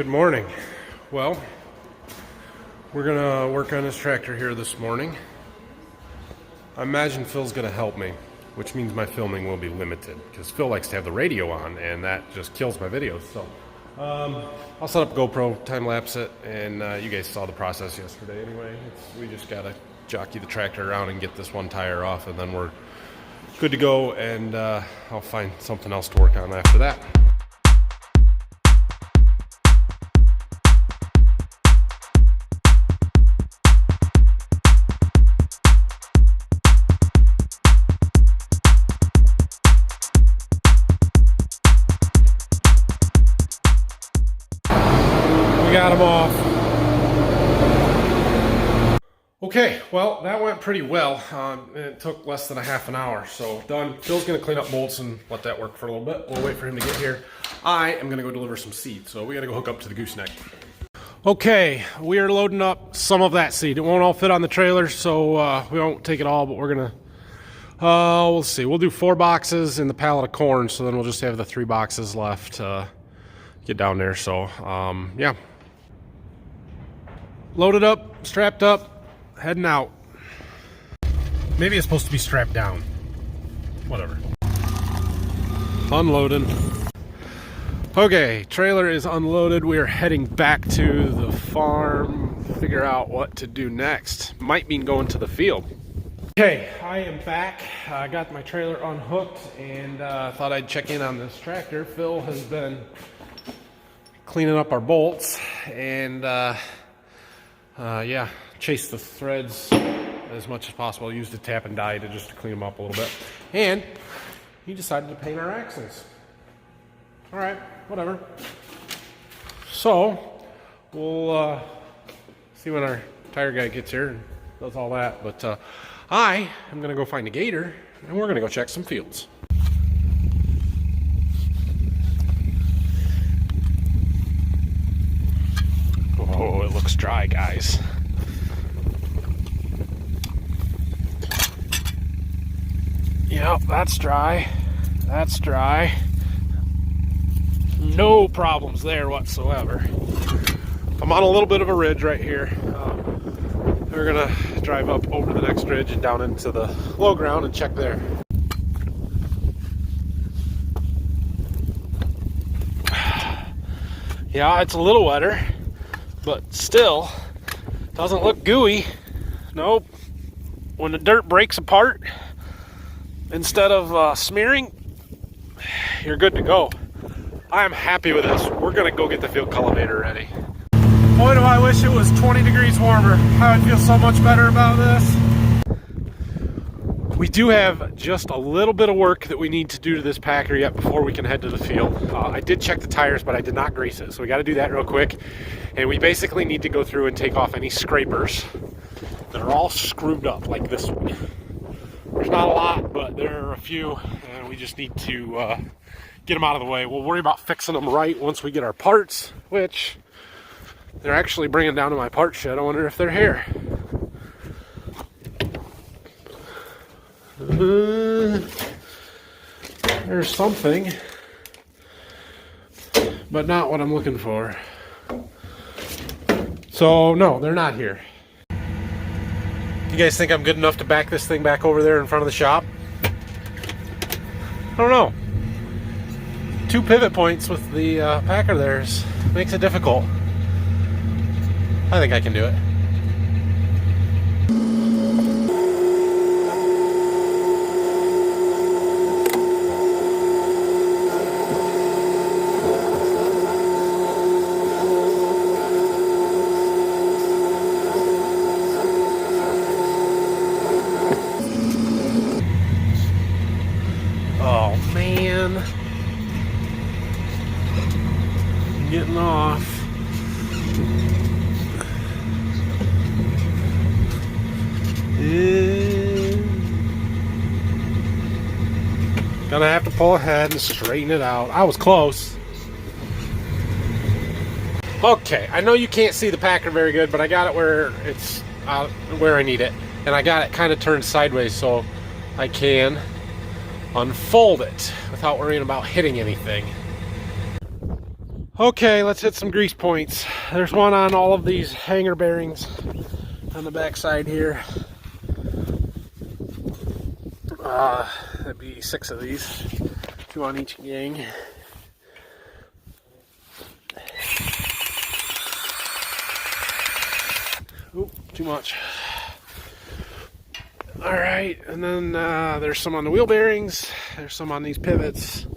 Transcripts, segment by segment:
Good morning. Well, we're gonna work on this tractor here this morning. I imagine Phil's gonna help me, which means my filming will be limited because Phil likes to have the radio on and that just kills my videos. So I'll set up GoPro, time lapse it, and you guys saw the process yesterday anyway. We just gotta jockey the tractor around and get this one tire off, and then we're good to go, and I'll find something else to work on after that. Got them off. Okay, well, that went pretty well. It took less than a half an hour, so done. Phil's gonna clean up bolts and let that work for a little bit. We'll wait for him to get here. I am gonna go deliver some seed, so we gotta go hook up to the gooseneck. Okay, we are loading up some of that seed. It won't all fit on the trailer, so we won't take it all, but we're gonna, we'll see. We'll do 4 boxes in the pallet of corn, so then we'll just have the 3 boxes left to get down there, so yeah. Loaded up, strapped up, heading out. Maybe it's supposed to be strapped down. Whatever. Unloading. Okay, trailer is unloaded. We are heading back to the farm, figure out what to do next. Might mean going to the field. Okay, I am back. I got my trailer unhooked and thought I'd check in on this tractor. Phil has been cleaning up our bolts and yeah, chase the threads as much as possible. Used a tap and die just to clean them up a little bit. And he decided to paint our axles. All right, whatever. So we'll see when our tire guy gets here and does all that. But I am going to go find a gator, and we're going to go check some fields. Oh, it looks dry, guys. Yep, that's dry. That's dry. No problems there whatsoever. I'm on a little bit of a ridge right here. We're gonna drive up over the next ridge and down into the low ground and check there. Yeah, it's a little wetter, but still doesn't look gooey. Nope. When the dirt breaks apart, instead of smearing, you're good to go. I am happy with this. We're gonna go get the field cultivator ready. Boy, do I wish it was 20 degrees warmer. I would feel so much better about this. We do have just a little bit of work that we need to do to this packer yet before we can head to the field. I did check the tires, but I did not grease it, so we got to do that real quick. And we basically need to go through and take off any scrapers that are all screwed up, like this one. There's not a lot, but there are a few, and we just need to get them out of the way. We'll worry about fixing them right once we get our parts, which they're actually bringing down to my part shed. I wonder if they're here. There's something, but not what I'm looking for. So no, they're not here. You guys think I'm good enough to back this thing back over there in front of the shop? I don't know. 2 pivot points with the packer there makes it difficult. I think I can do it. Oh man. I'm getting off. Gonna have to pull ahead and straighten it out. I was close. Okay, I know you can't see the packer very good, but I got it where it's where I need it. And I got it kind of turned sideways so I can unfold it without worrying about hitting anything. Okay, let's hit some grease points. There's one on all of these hanger bearings on the back side here. That'd be 6 of these, 2 on each gang. Oop, too much. All right, and then there's some on the wheel bearings. There's some on these pivots.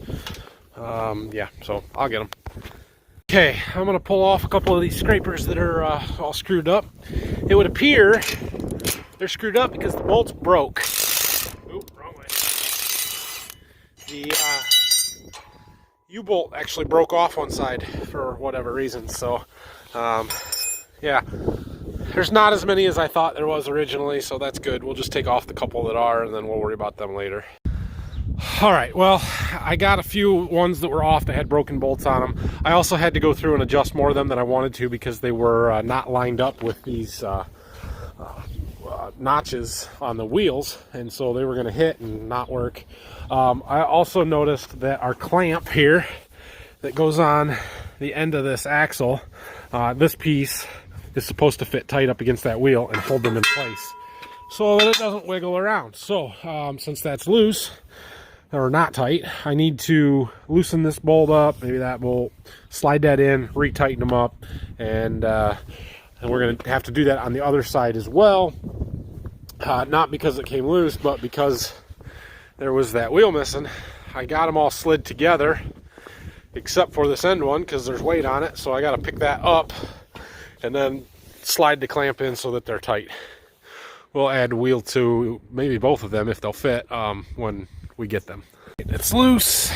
Yeah, so I'll get them. Okay, I'm gonna pull off a couple of these scrapers that are all screwed up. It would appear they're screwed up because the bolts broke. Oop, wrong way. The U-bolt actually broke off one side for whatever reason. So, yeah, there's not as many as I thought there was originally, so that's good. We'll just take off the couple that are, and then we'll worry about them later. All right, well, I got a few ones that were off that had broken bolts on them. I also had to go through and adjust more of them than I wanted to because they were not lined up with these notches on the wheels, and so they were going to hit and not work. I also noticed that our clamp here that goes on the end of this axle, this piece is supposed to fit tight up against that wheel and hold them in place so that it doesn't wiggle around. So since that's loose, or not tight, I need to loosen this bolt up, maybe that bolt, slide that in, retighten them up, and we're going to have to do that on the other side as well. Not because it came loose, but because there was that wheel missing. I got them all slid together, except for this end one, because there's weight on it, so I got to pick that up and then slide the clamp in so that they're tight. We'll add wheel to maybe both of them if they'll fit when we get them. It's loose.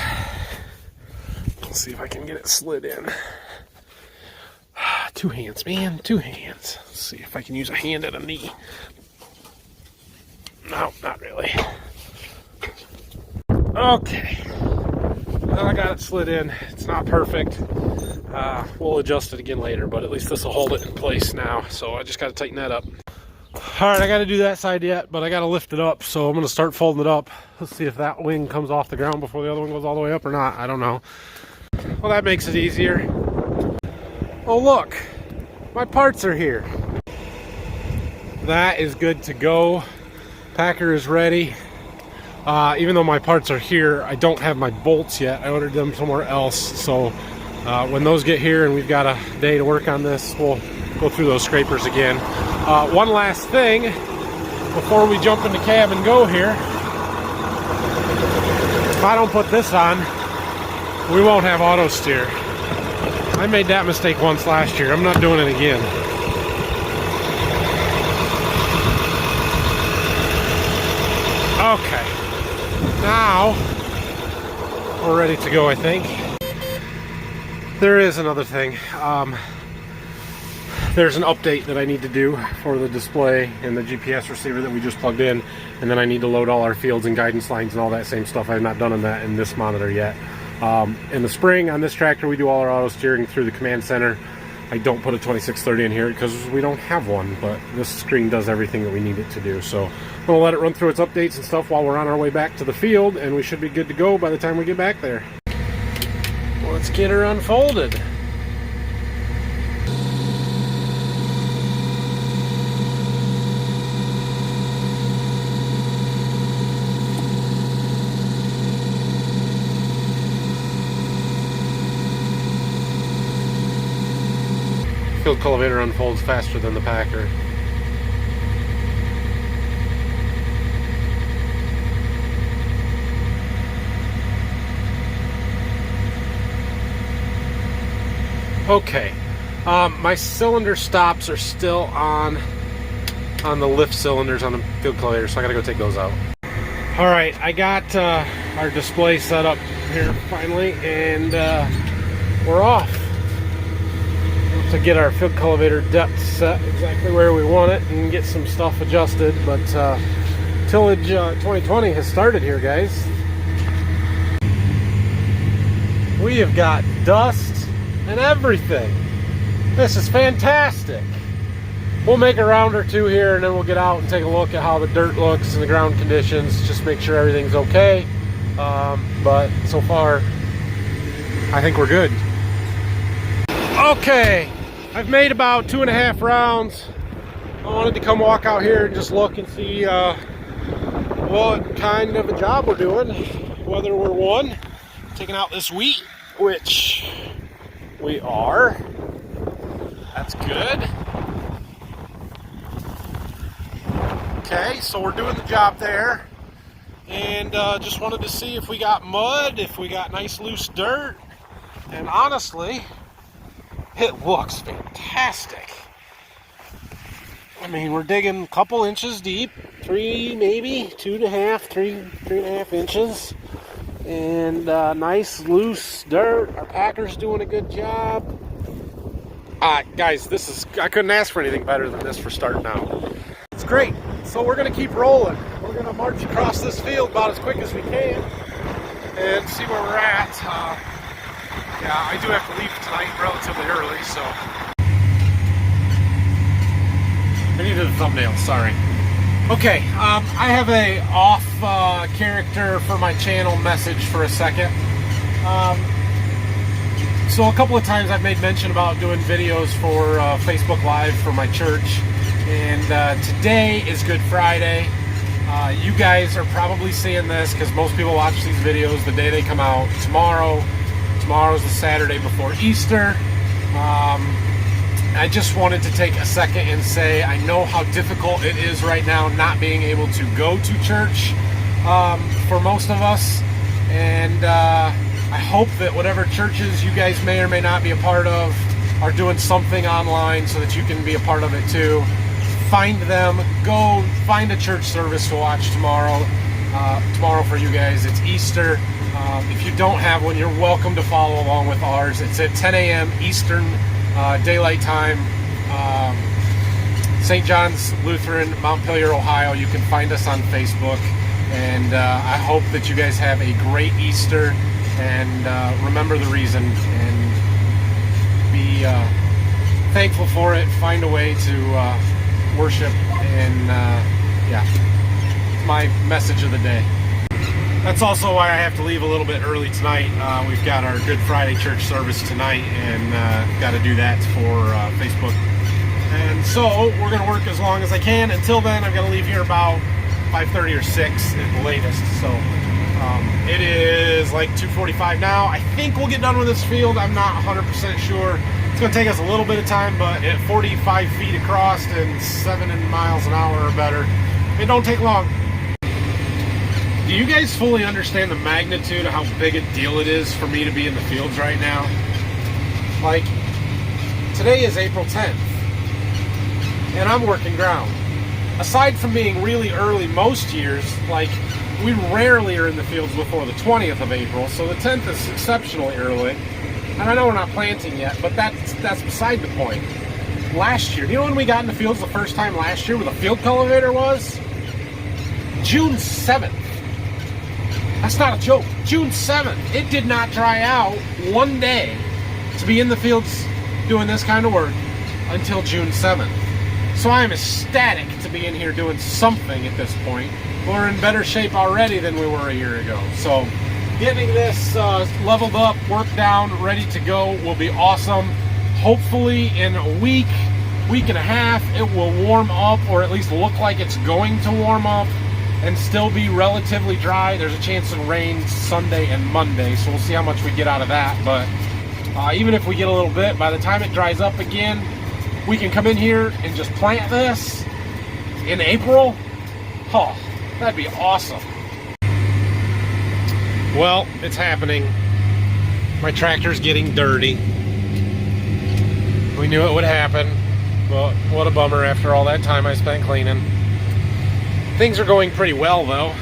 Let's see if I can get it slid in. 2 hands, man, 2 hands. Let's see if I can use a hand and a knee. No, not really. Okay. Well, I got it slid in. It's not perfect. We'll adjust it again later, but at least this will hold it in place now. So I just got to tighten that up. All right, I got to do that side yet, but I got to lift it up, so I'm going to start folding it up. Let's see if that wing comes off the ground before the other one goes all the way up or not. I don't know. Well, that makes it easier. Oh, look. My parts are here. That is good to go. Packer is ready. Even though my parts are here, I don't have my bolts yet. I ordered them somewhere else, so when those get here and we've got a day to work on this, we'll go through those scrapers again. One last thing before we jump in the cab and go here. If I don't put this on, we won't have auto steer. I made that mistake once last year. I'm not doing it again. Okay. Now we're ready to go, I think. There is another thing. There's an update that I need to do for the display and the GPS receiver that we just plugged in, and then I need to load all our fields and guidance lines and all that same stuff. I've not done that in this monitor yet. In the spring on this tractor, we do all our auto steering through the command center. I don't put a 2630 in here because we don't have one, but this screen does everything that we need it to do. So I'm going to let it run through its updates and stuff while we're on our way back to the field, and we should be good to go by the time we get back there. Let's get her unfolded. Field cultivator unfolds faster than the packer. Okay, my cylinder stops are still on the lift cylinders on the field cultivator, so I gotta go take those out. All right, I got our display set up here finally, and we're off to get our field cultivator depth set exactly where we want it and get some stuff adjusted. But tillage 2020 has started here, guys. We have got dust and everything. This is fantastic. We'll make a round or two here, and then we'll get out and take a look at how the dirt looks and the ground conditions, just make sure everything's okay. But so far, I think we're good. Okay, I've made about 2.5 rounds. I wanted to come walk out here and just look and see what kind of a job we're doing. Whether we're taking out this wheat, which we are. That's good. Okay, so we're doing the job there. And just wanted to see if we got mud, if we got nice loose dirt. And honestly, it looks fantastic. I mean, we're digging a couple inches deep, 3 maybe, 2.5, 3.5 inches. And nice loose dirt. Our packer's doing a good job. Guys, I couldn't ask for anything better than this for starting out. It's great. So we're gonna keep rolling. We're gonna march across this field about as quick as we can and see where we're at. Yeah, I do have to leave tonight relatively early, so. I needed a thumbnail, sorry. Okay, I have a off character for my channel message for a second. So a couple of times I've made mention about doing videos for Facebook Live for my church, and today is Good Friday. You guys are probably seeing this because most people watch these videos the day they come out. Tomorrow's the Saturday before Easter. I just wanted to take a second and say I know how difficult it is right now not being able to go to church for most of us, and I hope that whatever churches you guys may or may not be a part of are doing something online so that you can be a part of it too. Find them, go find a church service to watch tomorrow. Tomorrow for you guys, it's Easter. If you don't have one, you're welcome to follow along with ours. It's at 10 a.m. Eastern Daylight Time, St. John's Lutheran, Montpelier, Ohio. You can find us on Facebook, and I hope that you guys have a great Easter, and remember the reason, and be thankful for it. Find a way to worship, and yeah, my message of the day. That's also why I have to leave a little bit early tonight. We've got our Good Friday church service tonight, and got to do that for Facebook. And so we're going to work as long as I can. Until then, I'm going to leave here about 5:30 or 6 at the latest. So it is like 2:45 now. I think we'll get done with this field. I'm not 100% sure. It's going to take us a little bit of time, but at 45 feet across and 7 miles an hour or better, it don't take long. Do you guys fully understand the magnitude of how big a deal it is for me to be in the fields right now? Like, today is April 10th, and I'm working ground. Aside from being really early most years, like, we rarely are in the fields before the 20th of April, so the 10th is exceptionally early. And I know we're not planting yet, but that's beside the point. Last year, you know when we got in the fields the first time last year, where the field cultivator was? June 7th. That's not a joke. June 7th. It did not dry out one day to be in the fields doing this kind of work until June 7th. So I am ecstatic to be in here doing something at this point. We're in better shape already than we were a year ago. So getting this leveled up, worked down, ready to go will be awesome. Hopefully in a week and a half, it will warm up, or at least look like it's going to warm up, and still be relatively dry. There's a chance of rain Sunday and Monday, so we'll see how much we get out of that. But even if we get a little bit, by the time it dries up again, we can come in here and just plant this in April. Oh, that'd be awesome. Well, it's happening. My tractor's getting dirty. We knew it would happen, but what a bummer after all that time I spent cleaning. Things are going pretty well though.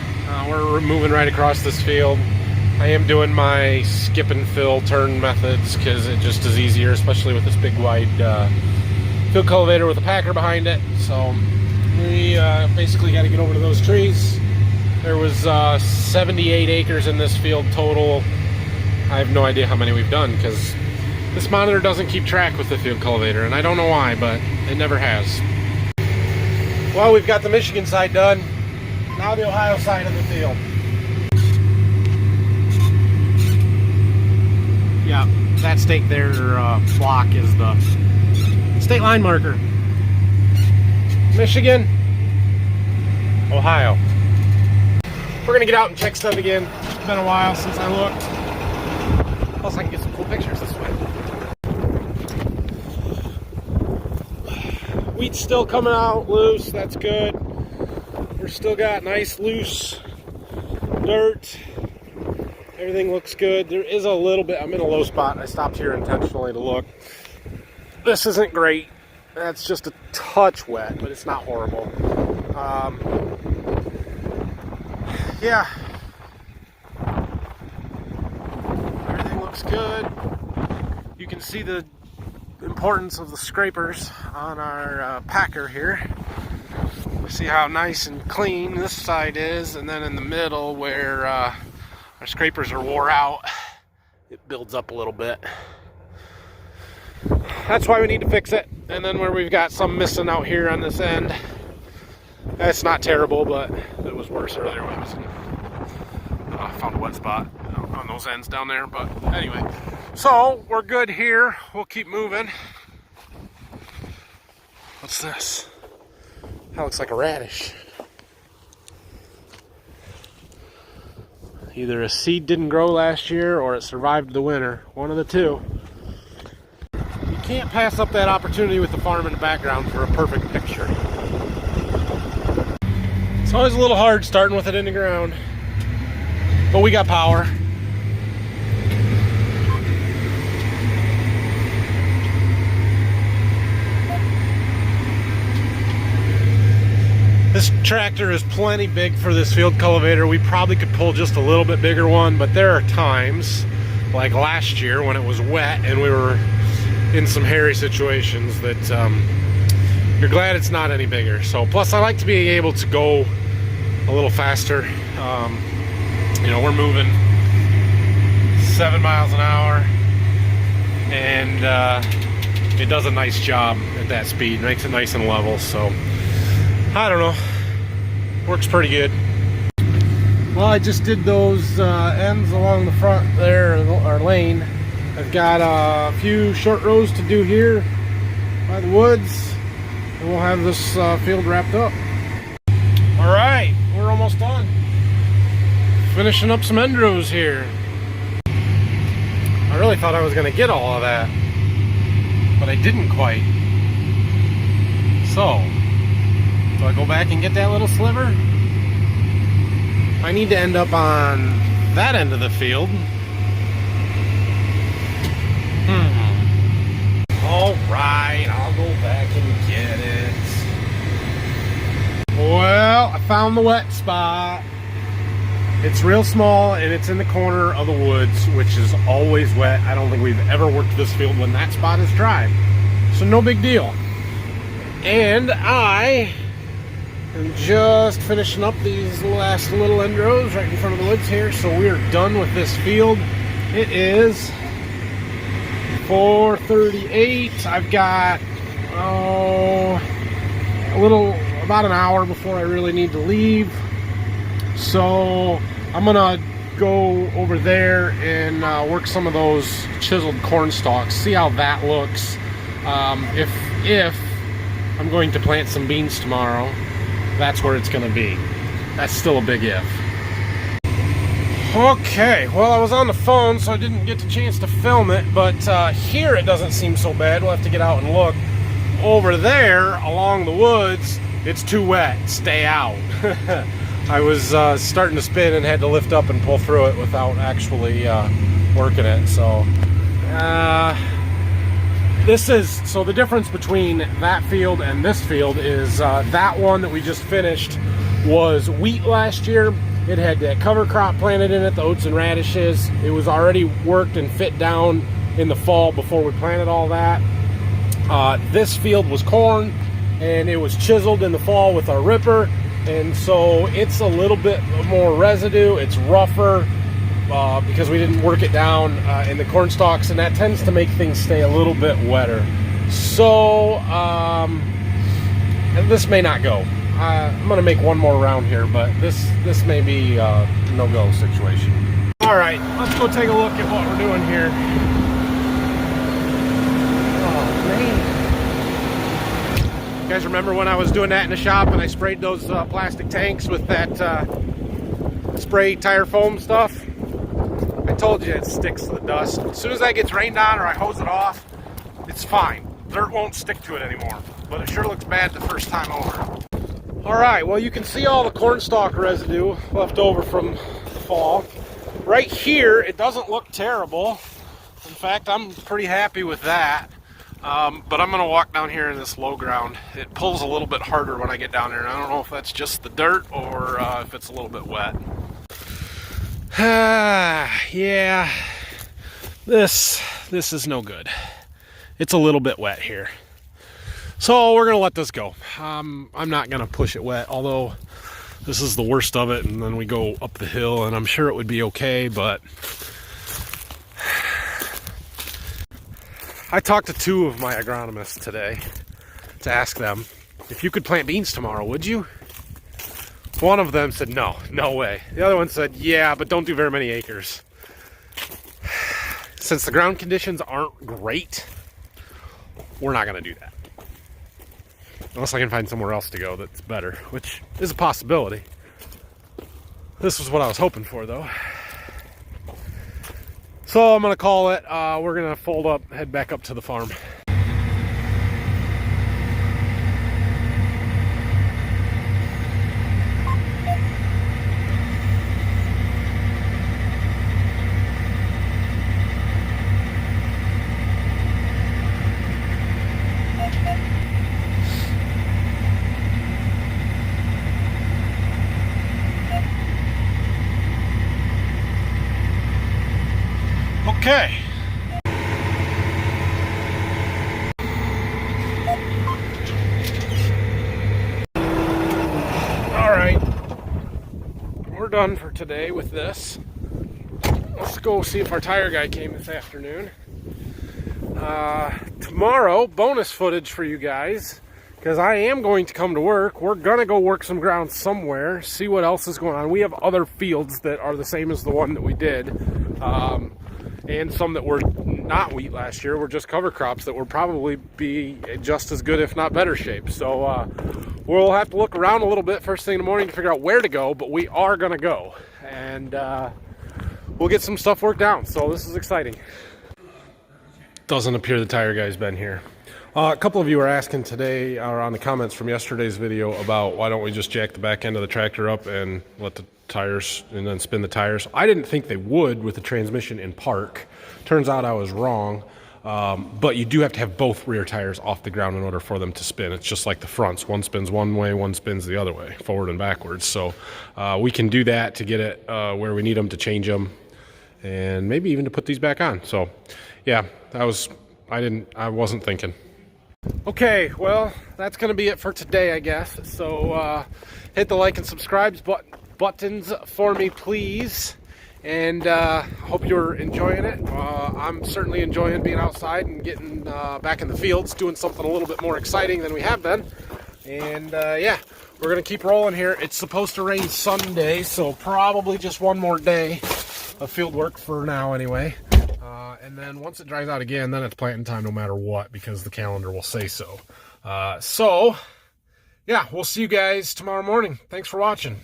We're moving right across this field. I am doing my skip and fill turn methods because it just is easier, especially with this big wide field cultivator with a packer behind it. So we basically got to get over to those trees. There was 78 acres in this field total. I have no idea how many we've done because this monitor doesn't keep track with the field cultivator, and I don't know why, but it never has. Well, we've got the Michigan side done. Now the Ohio side of the field. Yeah, that stake there, block, is the state line marker. Michigan, Ohio. We're gonna get out and check stuff again. It's been a while since I looked. Plus I can get some cool pictures this way. Wheat's still coming out loose, that's good. We're still got nice loose dirt. Everything looks good. There is a little bit, I'm in a low spot. I stopped here intentionally to look. This isn't great. That's just a touch wet, but it's not horrible. Yeah. Everything looks good. You can see the importance of the scrapers on our packer here. See how nice and clean this side is, and then in the middle where our scrapers are wore out, it builds up a little bit. That's why we need to fix it. And then where we've got some missing out here on this end, that's not terrible, but it was worse earlier when I was found a wet spot on those ends down there. But anyway, so we're good here. We'll keep moving. What's this? That looks like a radish. Either a seed didn't grow last year or it survived the winter. One of the two. You can't pass up that opportunity with the farm in the background for a perfect picture. It's always a little hard starting with it in the ground, but we got power. This tractor is plenty big for this field cultivator. We probably could pull just a little bit bigger one, but there are times, like last year when it was wet and we were in some hairy situations, that you're glad it's not any bigger. So plus I like to be able to go a little faster. You know, we're moving 7 miles an hour, and it does a nice job at that speed. Makes it nice and level. So I don't know, works pretty good. Well, I just did those ends along the front there, our lane. I've got a few short rows to do here by the woods, and we'll have this field wrapped up. All right, we're almost done. Finishing up some end rows here. I really thought I was gonna get all of that, but I didn't quite. So, do I go back and get that little sliver? I need to end up on that end of the field. Alright, I'll go back and get it. Well, I found the wet spot. It's real small and it's in the corner of the woods, which is always wet. I don't think we've ever worked this field when that spot is dry. So no big deal. And I am just finishing up these last little end rows right in front of the woods here. So we are done with this field. It is 4:38. I've got about an hour before I really need to leave. So I'm gonna go over there and work some of those chiseled corn stalks, see how that looks. If I'm going to plant some beans tomorrow, that's where it's gonna be. That's still a big if. Okay, well, I was on the phone, so I didn't get the chance to film it, but here it doesn't seem so bad. We'll have to get out and look. Over there, along the woods, it's too wet. Stay out. I was starting to spin and had to lift up and pull through it without actually working it. So, so the difference between that field and this field is that one that we just finished was wheat last year. It had that cover crop planted in it, the oats and radishes. It was already worked and fit down in the fall before we planted all that. This field was corn, and it was chiseled in the fall with our ripper, and so it's a little bit more residue. It's rougher because we didn't work it down in the corn stalks, and that tends to make things stay a little bit wetter. So this may not go. I'm gonna make one more round here, but this may be a no-go situation. All right, let's go take a look at what we're doing here. You guys remember when I was doing that in the shop and I sprayed those plastic tanks with that spray tire foam stuff? I told you it sticks to the dust. As soon as that gets rained on or I hose it off, it's fine. Dirt won't stick to it anymore. But it sure looks bad the first time over. Alright, well you can see all the corn stalk residue left over from the fall. Right here, it doesn't look terrible. In fact, I'm pretty happy with that. But I'm going to walk down here in this low ground. It pulls a little bit harder when I get down there. And I don't know if that's just the dirt or if it's a little bit wet. Yeah, this is no good. It's a little bit wet here. So we're going to let this go. I'm not going to push it wet, although this is the worst of it. And then we go up the hill and I'm sure it would be okay, but I talked to 2 of my agronomists today to ask them, if you could plant beans tomorrow, would you? One of them said, no way. The other one said, yeah, but don't do very many acres. Since the ground conditions aren't great, we're not going to do that. Unless I can find somewhere else to go that's better, which is a possibility. This was what I was hoping for, though. So I'm going to call it. We're going to fold up, head back up to the farm. Okay. All right. We're done for today with this. Let's go see if our tire guy came this afternoon. Tomorrow, bonus footage for you guys, because I am going to come to work. We're going to go work some ground somewhere, see what else is going on. We have other fields that are the same as the one that we did. And some that were not wheat last year were just cover crops that will probably be just as good, if not better shape. So we'll have to look around a little bit first thing in the morning to figure out where to go, but we are going to go. And we'll get some stuff worked out. So this is exciting. Doesn't appear the tire guy's been here. A couple of you are asking today, or on the comments from yesterday's video, about why don't we just jack the back end of the tractor up and let the tires and then spin the tires. I didn't think they would with the transmission in park. Turns out I was wrong. But you do have to have both rear tires off the ground in order for them to spin. It's just like the fronts. One spins one way, one spins the other way, forward and backwards. So we can do that to get it where we need them, to change them, and maybe even to put these back on. So yeah, I wasn't thinking. Okay, well, that's going to be it for today, I guess. So hit the like and subscribe buttons for me, please. And hope you're enjoying it. I'm certainly enjoying being outside and getting back in the fields, doing something a little bit more exciting than we have been. And yeah, we're going to keep rolling here. It's supposed to rain Sunday, so probably just one more day of field work for now anyway. And then once it dries out again, then it's planting time no matter what, because the calendar will say so. So, yeah, we'll see you guys tomorrow morning. Thanks for watching.